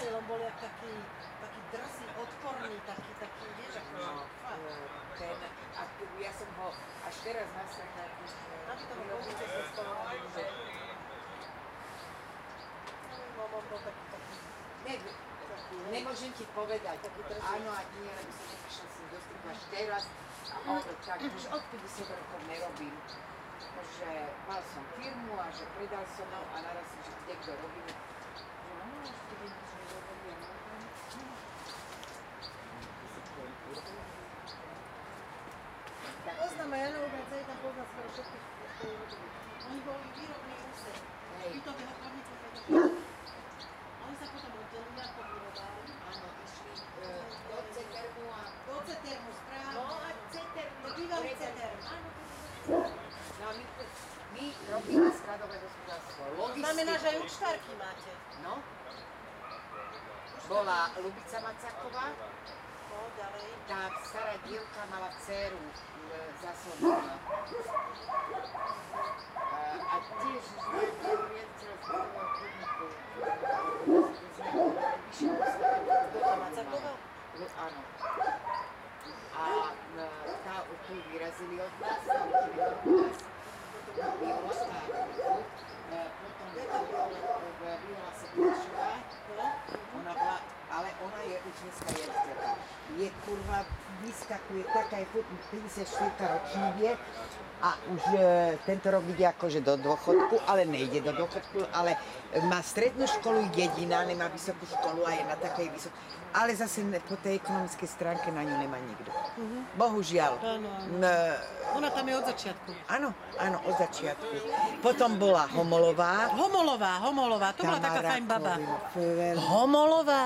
strašil, on bol jak taký drsý, odporný, taký, vieš, ako ja som ho až teraz na stretnutí. Aby toho poučte sa z toho, že... On bol taký... Nemôžem ti povedať, áno a nie, lebo som neprišla si dostať až teraz. Tak už od 50 rokov nerobím. Že mal som firmu a že predal som ho a naraz si, že niekto robí. Že no, už tebe nič nerobí. Poznám aj Janovu Grecaj, tam poznám skoro všetkých spolurodí. Oni boli výrobní úsek. Títo vyhotovníci oni sa potom oddelili ako vyrodali. Áno, išli do Cetermu a... Do Cetermu, správne. No a Cetermu. To bývalý Ceterm. Áno, no a my robíme skladové hospodárstvo, logistiku. Znamená, že aj účtárky máte. No. Bola Ľubica Macáková. No, ďalej. Tá stará dievka mala dceru za Slovana. A tiež riaditeľ zbytového podniku. Macáková? Áno. A tá tu vyrazili od nás, naučili od nás. Biologka. Potom Viola Sekúšová. Ona bola, ale ona je už dneska riaditeľka. Je kurva, vyskakuje taká, je 54 ročný vie a už tento rok ide akože do dôchodku, ale nejde do dôchodku, ale má strednú školu jediná, nemá vysokú školu a je na takej vysokej. Ale zase po tej ekonomickej stránke na ňu nemá nikto. Bohužiaľ. Áno. Ona tam je od začiatku. Áno, áno, od začiatku. Potom bola Homolová. Homolová, to bola taká fajn baba. Rakovina. Homolová?